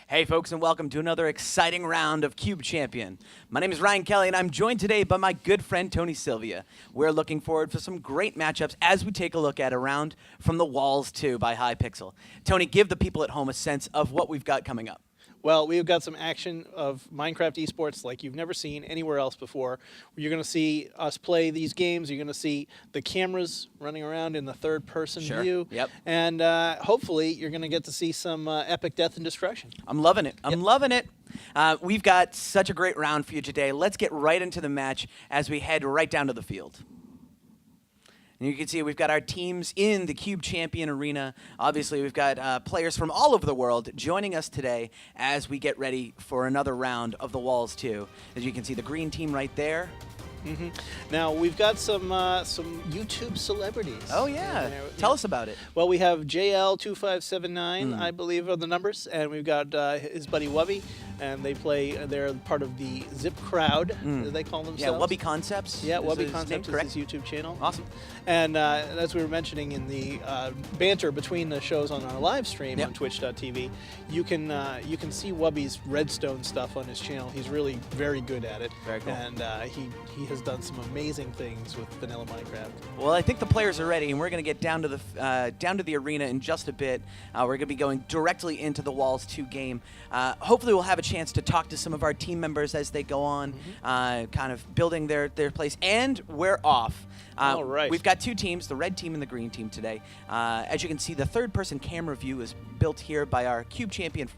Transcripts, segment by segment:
Hey folks, and welcome to another exciting round of Cube Champion. My name is Ryan Kelly, and I'm joined today by my good friend Tony Sylvia. We're looking forward for some great matchups as we take a look at a round from the Walls 2 by Hypixel. Tony, give the people at home a sense of what we've got coming up. Well, we've got some action of Minecraft esports like you've never seen anywhere else before. You're going to see us play these games. You're going to see the cameras running around in the third-person view. Yep. And hopefully you're going to get to see some epic death and destruction. I'm loving it. I'm loving it. We've got such a great round for you today. Let's get right into the match as we head right down to the field. And you can see we've got our teams in the Cube Champion Arena. Obviously, we've got players from all over the world joining us today as we get ready for another round of the Walls 2. As you can see, the green team right there. Now, we've got some YouTube celebrities. Oh, yeah. Tell us about it. Well, we have JL2579, I believe, are the numbers, and we've got his buddy Wubby, and they're part of the Zipkrowd, they call themselves. Yeah, Wubby Concepts. Yeah, is Wubby his Concepts name, is his YouTube channel. Awesome. And as we were mentioning in the banter between the shows on our live stream on twitch.tv, you can see Wubby's redstone stuff on his channel. He's really very good at it. Very cool. And he has done some amazing things with vanilla Minecraft. Well, I think the players are ready, and we're going to get down to the arena in just a bit. We're going to be going directly into the Walls 2 game. Hopefully, we'll have a chance to talk to some of our team members as they go on, kind of building their place. And we're off. All right. We've got two teams, the red team and the green team today. As you can see, the third-person camera view is built here by our Cube Champion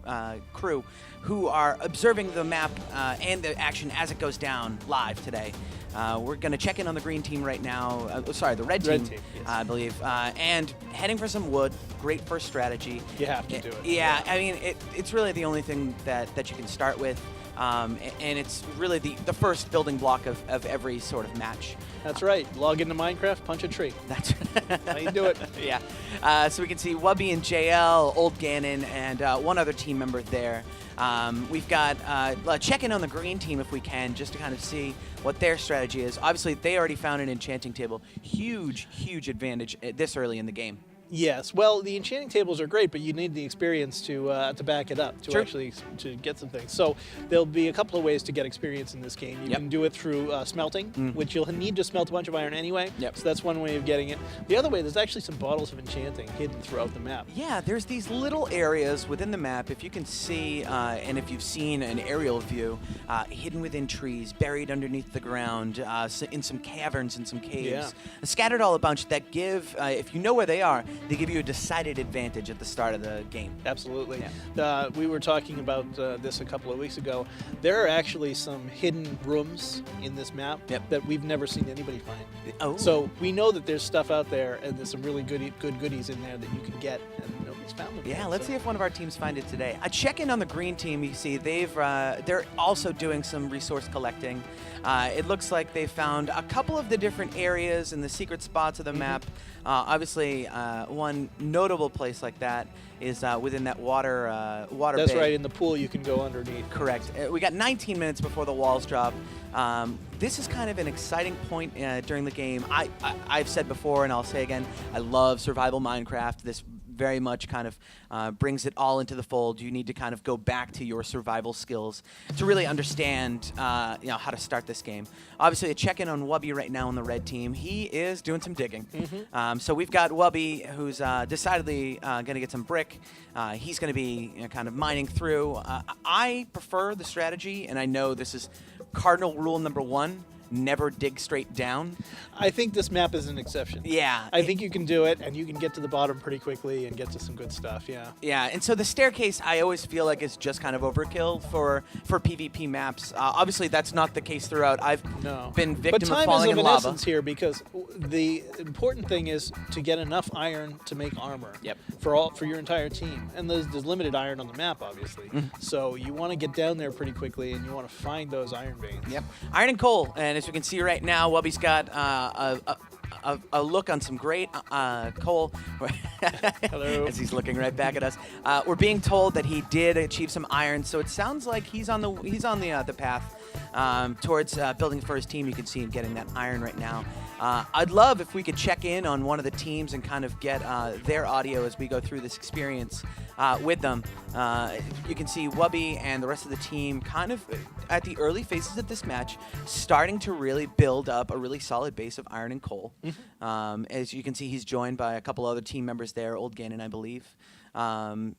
crew, who are observing the map and the action as it goes down live today. We're going to check in on the green team right now. Sorry, the red team, yes. I believe. And heading for some wood. Great first strategy. You have to do it. Yeah, I mean, it's really the only thing that you can start with. And it's really the first building block of every sort of match. That's right. Log into Minecraft, punch a tree. That's how you do it. Yeah. So we can see Wubby and JL, Old Ganon, and one other team member there. We've got check in on the green team if we can, just to kind of see what their strategy is. Obviously, they already found an enchanting table. Huge, huge advantage this early in the game. Yes, well, the enchanting tables are great, but you need the experience to back it up, to Sure. actually to get some things. So there'll be a couple of ways to get experience in this game. You can do it through smelting, which you'll need to smelt a bunch of iron anyway. So that's one way of getting it. The other way, there's actually some bottles of enchanting hidden throughout the map. Yeah, there's these little areas within the map, if you can see, and if you've seen an aerial view, hidden within trees, buried underneath the ground, in some caverns and some caves, scattered all a bunch that give, if you know where they are, they give you a decided advantage at the start of the game. Absolutely. Yeah. We were talking about this a couple of weeks ago. There are actually some hidden rooms in this map that we've never seen anybody find. Oh. So we know that there's stuff out there, and there's some really good goodies in there that you can get, and nobody's found them. Yeah, let's see if one of our teams find it today. A check-in on the green team, you see, they're also doing some resource collecting. It looks like they found a couple of the different areas and the secret spots of the map. Obviously, one notable place like that is within that water That's bay. right, in the pool you can go underneath. Correct. We got 19 minutes before the walls drop. This is kind of an exciting point during the game. I've said before, and I'll say again, I love survival Minecraft. This very much kind of brings it all into the fold. You need to kind of go back to your survival skills to really understand how to start this game. Obviously, a check-in on Wubby right now on the red team. He is doing some digging. So we've got Wubby, who's decidedly going to get some brick. He's going to be kind of mining through. I prefer the strategy, and I know this is cardinal rule number 1. Never dig straight down. I think this map is an exception. Yeah. I think you can do it, and you can get to the bottom pretty quickly and get to some good stuff, Yeah, and so the staircase, I always feel like is just kind of overkill for PvP maps. Obviously, that's not the case throughout. I've been victim of falling in lava. But time is of an essence here, because the important thing is to get enough iron to make armor for your entire team. And there's limited iron on the map, obviously. So you want to get down there pretty quickly, and you want to find those iron veins. Iron and coal, and as you can see right now, Wubby's got a look on some great Cole. Hello. As he's looking right back at us. We're being told that he did achieve some iron, so it sounds like he's on the path towards building for his team. You can see him getting that iron right now. I'd love if we could check in on one of the teams and kind of get their audio as we go through this experience with them. You can see Wubby and the rest of the team kind of at the early phases of this match starting to really build up a really solid base of iron and coal. As you can see, he's joined by a couple other team members there, Old Gannon, I believe. Hello.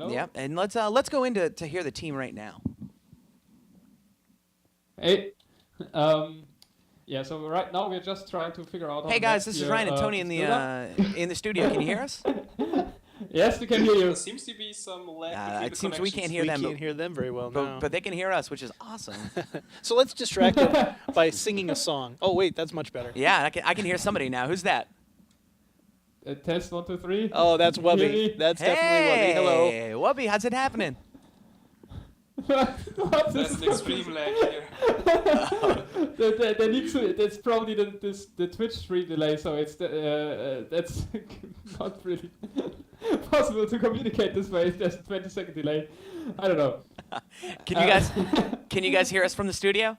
Yeah, and let's go into to hear the team right now. Hey. Yeah, so right now we're just trying to figure out how. Hey guys, this is Ryan and Tony in the studio. Can you hear us? Yes, we can hear you. There seems to be some lag. It seems we can't hear them. We can't hear them very well now. But they can hear us, which is awesome. So let's distract them by singing a song. Oh wait, that's much better. Yeah, I can hear somebody now. Who's that? Test 1, 2, 3. Oh, that's Wubby. That's definitely Wubby. Hello. Hey, Wubby, how's it happening? There's an extreme lag here. That's probably the Twitch stream delay, so it's that's not really possible to communicate this way. There's a 20-second delay. I don't know. Can you guys hear us from the studio?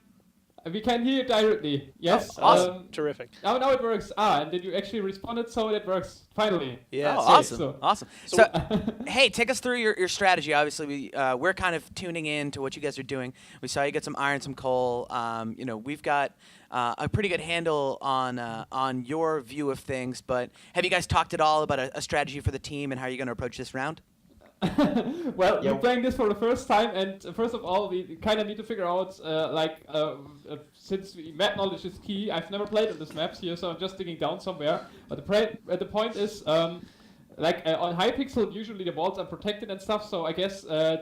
We can hear you directly. Yes. Oh, awesome. Terrific. Now it works. And did you actually responded? So it works finally. Yeah. Oh, awesome. Awesome. So hey, take us through your strategy. Obviously, we're kind of tuning in to what you guys are doing. We saw you get some iron, some coal. We've got a pretty good handle on your view of things. But have you guys talked at all about a strategy for the team and how you're going to approach this round? Well, we're playing this for the first time, and first of all, we kind of need to figure out, since map knowledge is key. I've never played on this map here, so I'm just digging down somewhere. But the point is, on Hypixel, usually the walls are protected and stuff. So I guess there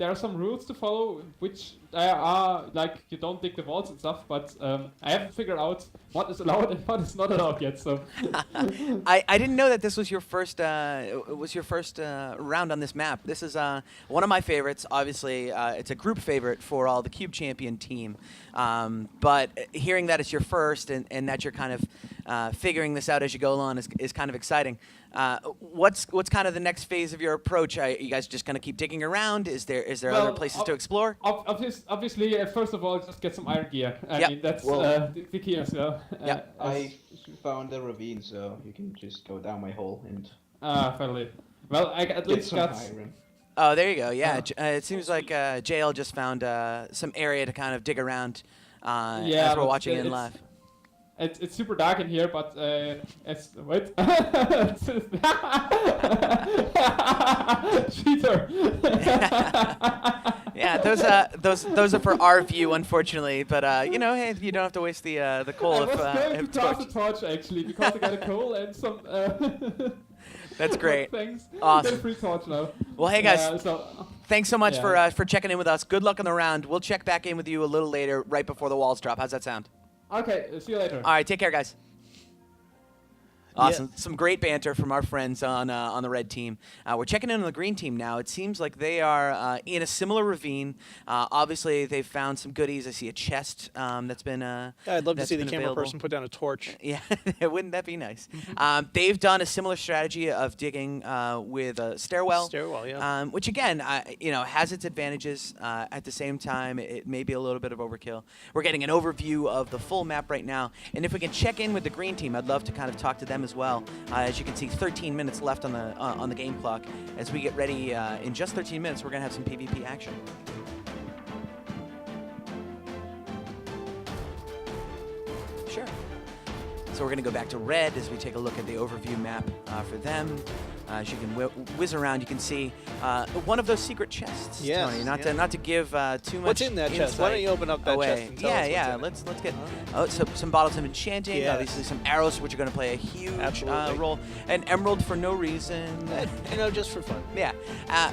are some rules to follow, which are like you don't dig the walls and stuff. But I haven't figured out what is allowed and what is not allowed yet. So I didn't know that this was your first round on this map. This is one of my favorites. Obviously, it's a group favorite for all the Cube Champion team. But hearing that it's your first and that you're kind of figuring this out as you go along is kind of exciting. What's kind of the next phase of your approach? Are you guys just going to keep digging around? Is there other places to explore? Obviously, first of all, just get some iron gear. I mean, that's the key as well. I found a ravine, so you can just go down my hole and finally. Well, I at least got iron. Oh, there you go. Yeah, it seems like JL just found some area to kind of dig around as we're watching in live. It's super dark in here, but it's wait. Cheater. Yeah, those are for our view, unfortunately. But hey, you don't have to waste the coal. I was going to toss the torch actually because I got a coal and some. That's great. Thanks. Awesome. Free torch now. Well, hey guys, thanks so much for checking in with us. Good luck on the round. We'll check back in with you a little later, right before the walls drop. How's that sound? Okay, see you later. All right, take care, guys. Awesome. Some great banter from our friends on the red team. We're checking in on the green team now. It seems like they are in a similar ravine. Obviously, they've found some goodies. I see a chest that's been I'd love to see the camera available. person put down a torch. Yeah, wouldn't that be nice? They've done a similar strategy of digging with a stairwell. Stairwell, yeah. Which again, has its advantages. At the same time, it may be a little bit of overkill. We're getting an overview of the full map right now, and if we can check in with the green team, I'd love to kind of talk to them as well. As you can see, 13 minutes left on the game clock. As we get ready, in just 13 minutes, we're gonna have some PvP action. Sure. So we're going to go back to red as we take a look at the overview map for them. As you can whiz around, you can see one of those secret chests. Yes, Tony, not to give too much. What's in that chest? Why don't you open up that chest and tell us what's in it? Let's get so some bottles of enchanting. Yes. Obviously, some arrows, which are going to play a huge role. An emerald for no reason. Just for fun. Yeah.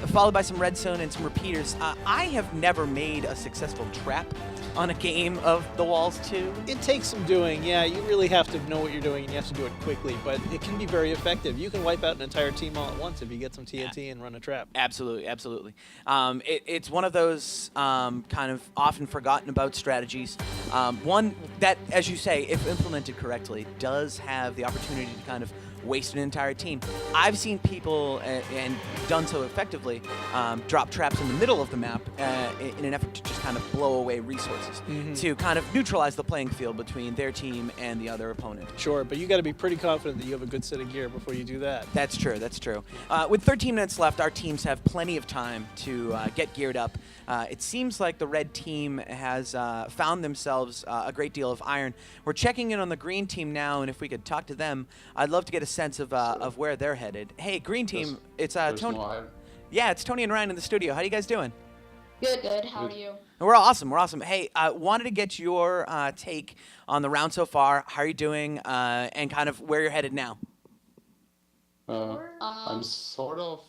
Followed by some redstone and some repeaters. I have never made a successful trap on a game of the Walls 2. It takes some doing. Yeah, you really have to know what you're doing and you have to do it quickly, but it can be very effective. You can wipe out an entire team team all at once if you get some TNT and run a trap. Absolutely, absolutely. It's one of those kind of often forgotten about strategies. One that, as you say, if implemented correctly, does have the opportunity to kind of waste an entire team. I've seen people, and done so effectively, drop traps in the middle of the map in an effort to just kind of blow away resources, to kind of neutralize the playing field between their team and the other opponent. Sure, but you got to be pretty confident that you have a good set of gear before you do that. That's true, that's true. With 13 minutes left, our teams have plenty of time to get geared up. It seems like the red team has found themselves a great deal of iron. We're checking in on the green team now, and if we could talk to them, I'd love to get a sense of where they're headed. Hey, green team, it's Tony. Yeah, it's Tony and Ryan in the studio. How you guys doing? Good, good. How are you? We're awesome. We're awesome. Hey, I wanted to get your take on the round so far. How are you doing, and kind of where you're headed now? I'm sort of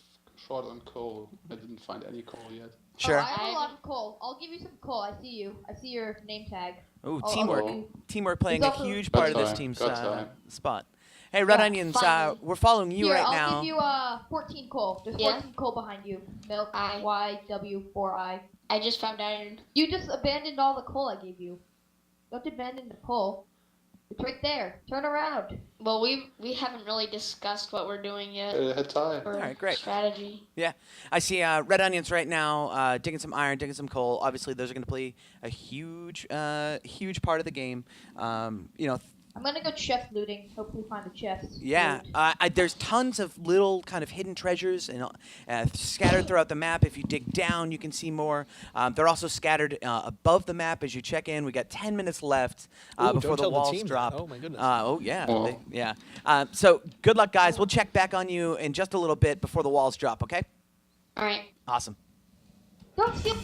short on coal. I didn't find any coal yet. Sure. I have a lot of coal. I'll give you some coal. I see you. I see your name tag. Ooh, I'll teamwork. give you- Teamwork playing a also- huge part of this Got team's time. spot. Hey, Red Yeah, Onions, finally. we're following you Here, right I'll now. give you 14 coal. There's Yeah? 14 coal behind you. Milk, I- YW4I. I just found iron. You just abandoned all the coal I gave you. Don't abandon the coal. It's right there. Turn around. Well, we haven't really discussed what we're doing yet. Had time. For Alright, great. strategy. Yeah, I see Red Onions right now, digging some iron, digging some coal. Obviously, those are going to play a huge part of the game. You know, I'm gonna go chest looting. Hopefully find a chest. yeah, Loot. there's tons of little kind of hidden treasures and scattered throughout the map. If you dig down, you can see more. They're also scattered above the map as you check in. We got 10 minutes left Ooh, before don't the tell walls team that. drop. Oh my goodness. Oh yeah, Oh. yeah. So good luck, guys. We'll check back on you in just a little bit before the walls drop. Okay? All right. Awesome. Don't steal.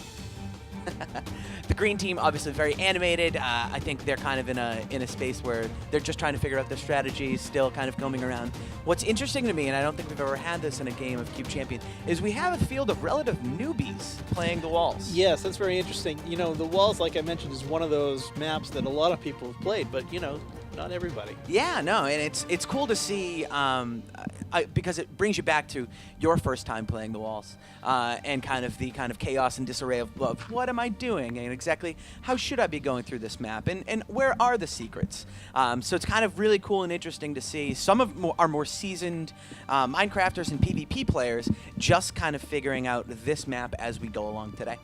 The green team, obviously very animated. I think they're kind of in a space where they're just trying to figure out their strategy, still kind of combing around. What's interesting to me, and I don't think we've ever had this in a game of Cube Champion, is we have a field of relative newbies playing the walls. Yes, that's very interesting. You know, the walls, like I mentioned, is one of those maps that a lot of people have played, but you know, not everybody. Yeah, no, and it's cool to see because it brings you back to your first time playing the walls and kind of the chaos and disarray of what am I doing and exactly how should I be going through this map and where are the secrets. So it's kind of really cool and interesting to see some of our more seasoned Minecrafters and PvP players just kind of figuring out this map as we go along today.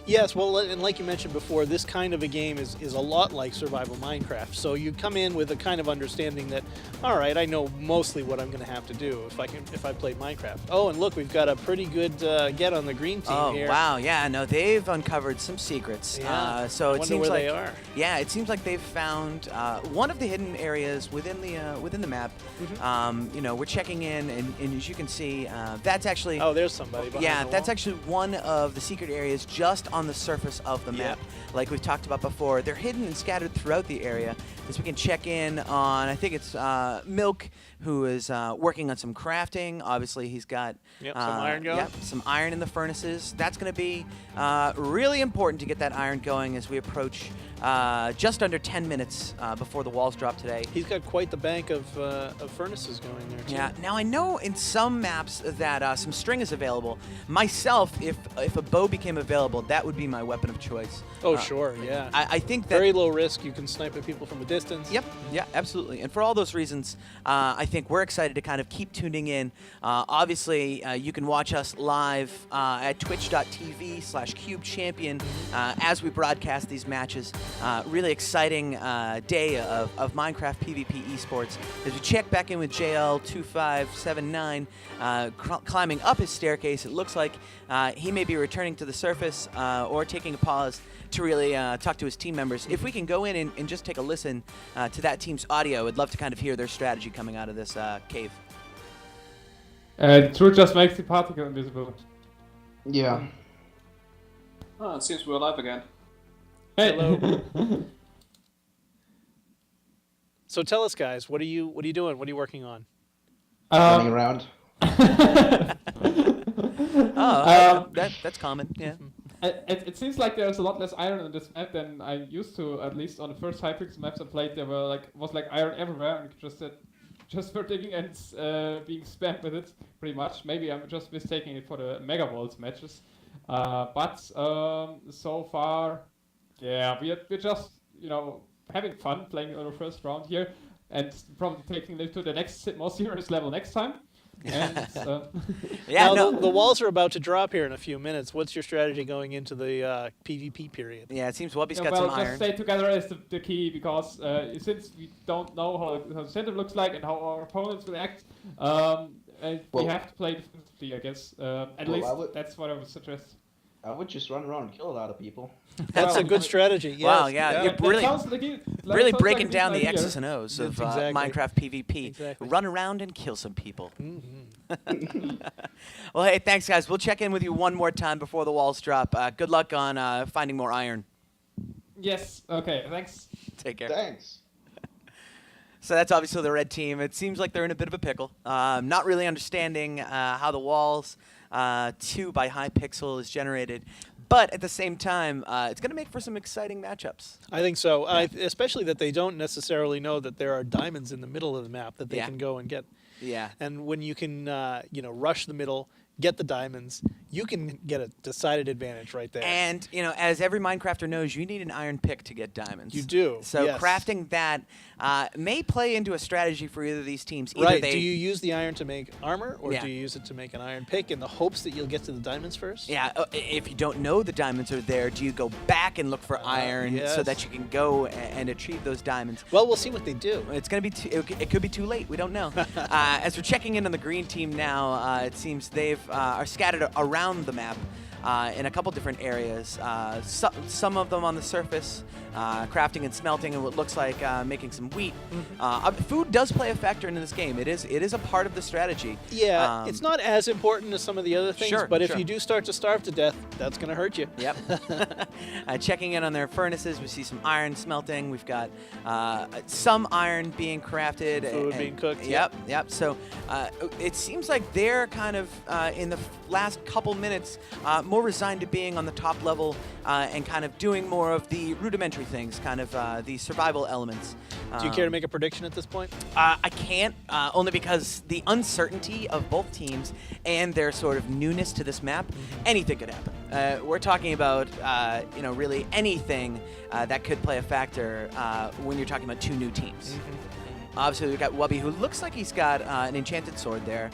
Yes, well, and like you mentioned before, this kind of a game is a lot like survival Minecraft. So you come in with a kind of understanding that, all right, I know mostly what I'm going to have to do if I played Minecraft. Oh, and look, we've got a pretty good get on the green team here. Oh wow, yeah, no, they've uncovered some secrets. Yeah. So I it wonder seems where like they are. yeah, it seems like they've found one of the hidden areas within the map. Mm-hmm. You know, we're checking in, and as you can see, that's actually Oh, there's somebody behind yeah, the that's wall. actually one of the secret areas just on the surface of the map. Like we've talked about before, they're hidden and scattered throughout the area. As we can check in on, I think it's Milk, who is working on some crafting. Obviously, he's got Yep, some iron going. Yep, some iron in the furnaces. That's going to be really important to get that iron going as we approach just under 10 minutes before the walls drop today. He's got quite the bank of furnaces going there, too. Yeah. Now I know in some maps that some string is available. Myself, if a bow became available, that would be my weapon of choice. Oh, sure, yeah. I think that Very low risk. You can snipe at people from a distance. Yep. Yeah, absolutely. And for all those reasons, I think we're excited to kind of keep tuning in. Obviously, you can watch us live at twitch.tv/cubechampion as we broadcast these matches. Really exciting day of Minecraft PvP esports. As we check back in with JL2579, climbing up his staircase, it looks like he may be returning to the surface or taking a pause to really talk to his team members. If we can go in and just take a listen to that team's audio, I'd love to kind of hear their strategy coming out of this cave. True just makes the particle invisible. Yeah. Oh, it seems we're alive again. Hey. Hello. So tell us, guys, what are you doing? What are you working on? Running around. That's common, yeah. It seems like there's a lot less iron on this map than I used to, at least on the first Hypixel maps I played. There was like iron everywhere, and you could just just for digging and being spammed with it, pretty much. Maybe I'm just mistaking it for the Mega Walls matches. But so far, yeah, we're just, having fun playing on the first round here, and probably taking it to the next more serious level next time. And, The walls are about to drop here in a few minutes. What's your strategy going into the PvP period? Yeah, it seems Wubby's got some iron. Just stay together is the key, because since we don't know how the center looks like and how our opponents react, we have to play defensively, I guess. At least that's what I would suggest. I would just run around and kill a lot of people. That's a good strategy. Yes. Wow, yeah. You're really breaking like down the idea. X's and O's of exactly. Minecraft PvP. Exactly. Run around and kill some people. Well, hey, thanks, guys. We'll check in with you one more time before the walls drop. Good luck on finding more iron. Yes. Okay. Thanks. Take care. Thanks. So that's obviously the red team. It seems like they're in a bit of a pickle. Not really understanding how the Walls 2 by Hypixel is generated. But at the same time, it's going to make for some exciting matchups. I think so, especially that they don't necessarily know that there are diamonds in the middle of the map that they can go and get. Yeah. And when you can, rush the middle, get the diamonds, you can get a decided advantage right there. And, as every Minecrafter knows, you need an iron pick to get diamonds. You do. So yes. crafting that may play into a strategy for either of these teams. Either Right. they, do you use the iron to make armor, or Yeah. do you use it to make an iron pick in the hopes that you'll get to the diamonds first? Yeah, if you don't know the diamonds are there, do you go back and look for iron so yes. that you can go and achieve those diamonds? Well, we'll see what they do. It's going to be it could be too late. We don't know. As we're checking in on the green team now, it seems they've are scattered around the map in a couple different areas. Some of them on the surface, crafting and smelting, and what looks like making some wheat. Food does play a factor in this game. It is a part of the strategy. Yeah, it's not as important as some of the other things, Sure, but if sure. you do start to starve to death, that's going to hurt you. Yep. Checking in on their furnaces, we see some iron smelting. We've got some iron being crafted. Food being cooked. Yep. So it seems like they're kind of, in the last couple minutes, more resigned to being on the top level and kind of doing more of the rudimentary things, kind of the survival elements. Do you care to make a prediction at this point? I can't, only because the uncertainty of both teams and their sort of newness to this map, anything could happen. We're talking about, really anything that could play a factor when you're talking about two new teams. Obviously, we've got Wubby, who looks like he's got an enchanted sword there,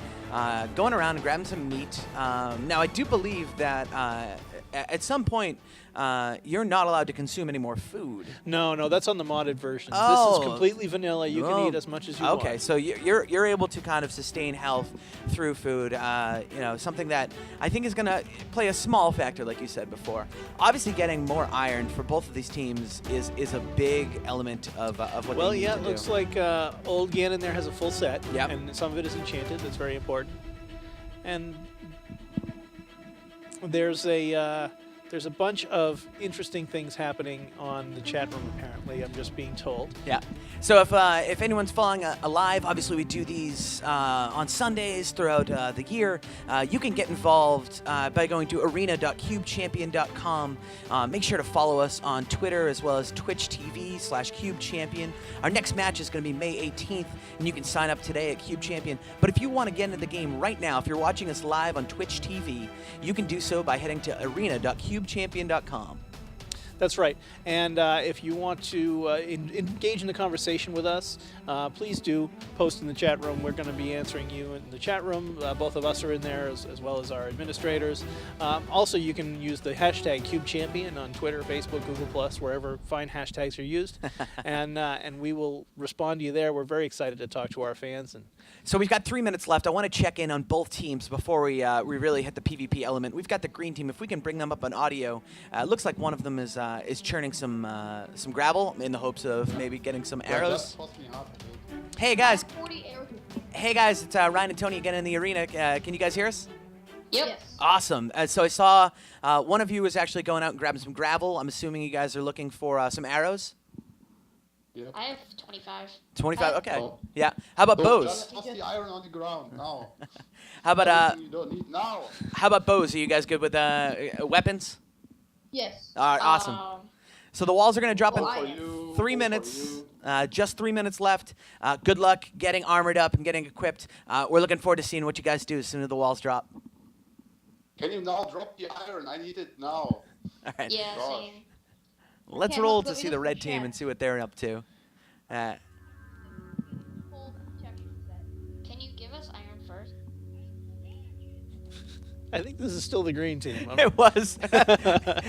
going around and grabbing some meat. Now, I do believe that at some point, you're not allowed to consume any more food. No, that's on the modded version. Oh. This is completely vanilla. You can eat as much as you want. Okay, so you're able to kind of sustain health through food. Something that I think is going to play a small factor, like you said before. Obviously, getting more iron for both of these teams is a big element of what Well, they need yeah, to it do. looks like old Ganon there has a full set. Yep. And some of it is enchanted. That's very important. And there's a bunch of interesting things happening on the chat room, apparently. I'm just being told. Yeah. So if anyone's following alive, obviously we do these on Sundays throughout the year. You can get involved by going to arena.cubechampion.com. Make sure to follow us on Twitter as well as Twitch TV/cubechampion. Our next match is going to be May 18th, and you can sign up today at Cube Champion. But if you want to get into the game right now, if you're watching us live on Twitch TV, you can do so by heading to arena.cubechampion.com. That's right. And if you want to engage in the conversation with us, please do post in the chat room. We're going to be answering you in the chat room. Both of us are in there, as well as our administrators. Also, you can use the hashtag CubeChampion on Twitter, Facebook, Google+, wherever fine hashtags are used. and we will respond to you there. We're very excited to talk to our fans. So we've got 3 minutes left. I want to check in on both teams before we really hit the PvP element. We've got the green team. If we can bring them up on audio, it looks like one of them is churning some gravel in the hopes of maybe getting some arrows. Hey guys, 40 arrows. it's Ryan and Tony again in the arena. Can you guys hear us? Yep. Yes. Awesome. So I saw one of you was actually going out and grabbing some gravel. I'm assuming you guys are looking for some arrows. Yep. I have 25. 25. Okay. Oh. Yeah. How about bows? Just toss the iron on the ground now. How about Everything you don't need now. how about bows? Are you guys good with weapons? Yes. All right. Awesome. So the walls are going to drop Oh, in I am. 3 minutes. Just 3 minutes left. Good luck getting armored up and getting equipped. We're looking forward to seeing what you guys do as soon as the walls drop. Can you now drop the iron? I need it now. All right. Yeah, Gosh. same. Let's Okay, roll let's to go see in the the red team chat. and see what they're up to. Full protection set. Can you give us iron first? I think this is still the green team. It was.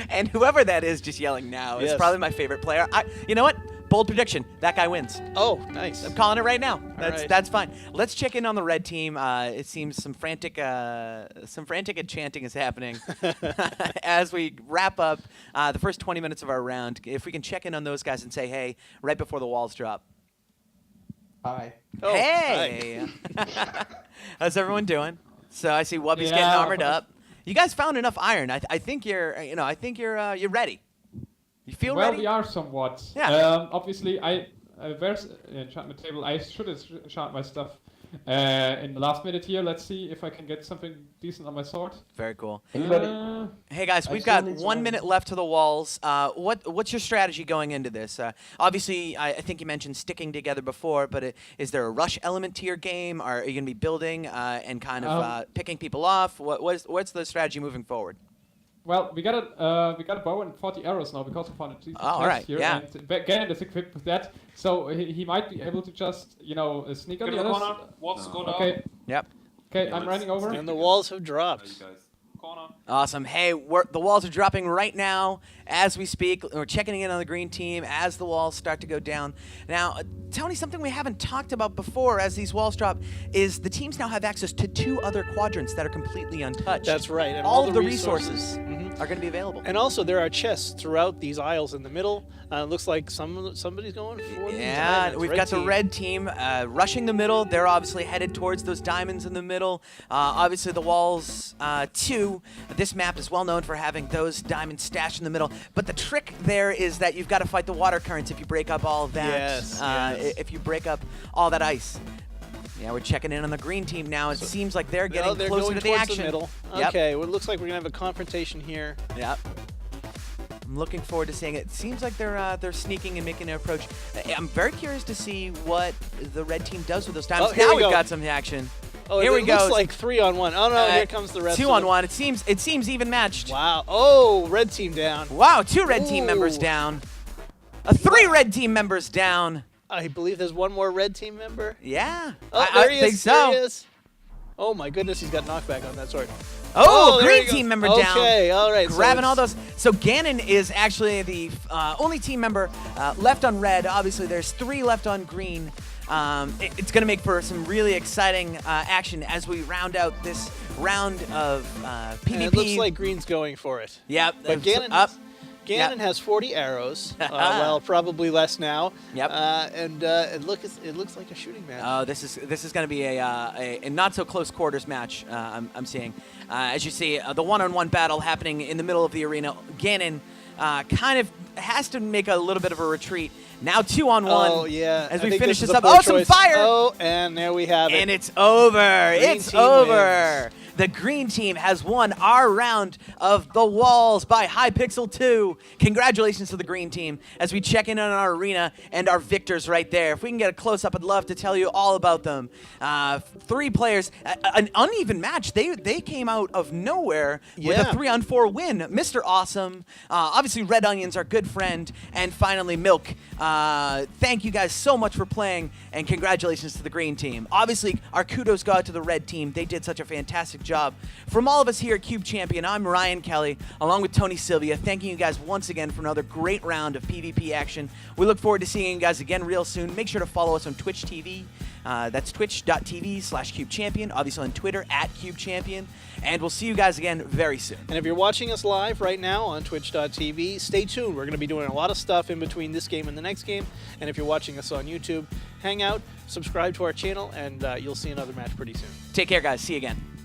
And whoever that is just yelling now is Yes. probably my favorite player. You know what? Bold prediction. That guy wins. Oh, nice. I'm calling it right now. right. That's fine. Let's check in on the red team. It seems some frantic chanting is happening as we wrap up the first 20 minutes of our round. If we can check in on those guys and say hey right before the walls drop. Hi. Oh, Hey, how's everyone doing? So I see Wubby's getting Yeah. armored up. You guys found enough iron. I think you're you're ready. You feel Well, ready? we are somewhat. Yeah. Obviously, where's the enchantment table? I should enchant my stuff in the last minute here. Let's see if I can get something decent on my sword. Very cool. Uh, Hey guys, I we've still got need 1 some- minute left to the walls. What's your strategy going into this? Obviously, I think you mentioned sticking together before, but is there a rush element to your game? Are you going to be building and kind of picking people off? What's the strategy moving forward? well, we got a bow and 40 arrows now because we found a decent all chest right, here, yeah. and Gannon is equipped with that, so he might be able to just sneak on Get the in the others. corner. Walls, go down. Okay, Yep. okay, Yeah, I'm let's- running over. And the walls have dropped. Corner. Awesome. Hey, the walls are dropping right now as we speak. We're checking in on the green team as the walls start to go down. Now, Tony, something we haven't talked about before as these walls drop is the teams now have access to 2 other quadrants that are completely untouched. That's right. And all of the resources are going to be available. And also, there are chests throughout these aisles in the middle. Looks like somebody's going for the Yeah, diamonds. we've got the red team rushing the middle. They're obviously headed towards those diamonds in the middle. Obviously, the walls 2. This map is well known for having those diamonds stashed in the middle. But the trick there is that you've got to fight the water currents if you break up all of that. Yes, yes. If you break up all that ice. Yeah, we're checking in on the green team now. It seems like they're getting they're closer going to the towards action. the middle. Yep. Okay, well, it looks like we're going to have a confrontation here. Yep. I'm looking forward to seeing it. It seems like they're sneaking and making an approach. I'm very curious to see what the red team does with those diamonds. Oh, here now we we've go. got some action. Oh, Here it we go. looks like 3 on 1. Oh, no, here comes the rest 2 of on them. 1. It seems even matched. Wow. Oh, red team down. Wow, 2 red team members Ooh. down. 3 red team members down. I believe there's one more red team member. Yeah. Oh, I there he think is. so. There he is. Oh, my goodness, he's got knockback on that sword. Oh, there green you go. team member down. Okay, all right. Grabbing so all those. So Gannon is actually the only team member left on red. Obviously, there's 3 left on green. It's going to make for some really exciting action as we round out this round of PvP. And it looks like green's going for it. Yep. But Gannon, up. Gannon has 40 arrows. Well, probably less now. Yep. And it looks like a shooting match. Oh, this is going to be a not so close quarters match. I'm seeing, as you see, the one-on-one battle happening in the middle of the arena. Gannon kind of has to make a little bit of a retreat. Now 2 on 1. Oh, yeah. As I we think finish this this is a up. poor Oh, some choice. fire! Oh, and there we have it. And it's over. Green It's team over. wins. The green team has won our round of the walls by Hypixel 2. Congratulations to the green team as we check in on our arena and our victors right there. If we can get a close-up, I'd love to tell you all about them. 3 players, an uneven match. They came out of nowhere with a Yeah. 3-on-4 win. Mr. Awesome, obviously Red Onion's our good friend, and finally Milk. Thank you guys so much for playing, and congratulations to the green team. Obviously, our kudos go out to the red team. They did such a fantastic job. From all of us here at Cube Champion, I'm Ryan Kelly, along with Tony Sylvia, thanking you guys once again for another great round of PvP action. We look forward to seeing you guys again real soon. Make sure to follow us on Twitch TV. That's twitch.tv/CubeChampion. Obviously on Twitter @CubeChampion. And we'll see you guys again very soon. And if you're watching us live right now on twitch.tv, stay tuned. We're going to be doing a lot of stuff in between this game and the next game. And if you're watching us on YouTube, hang out, subscribe to our channel, and you'll see another match pretty soon. Take care, guys. See you again.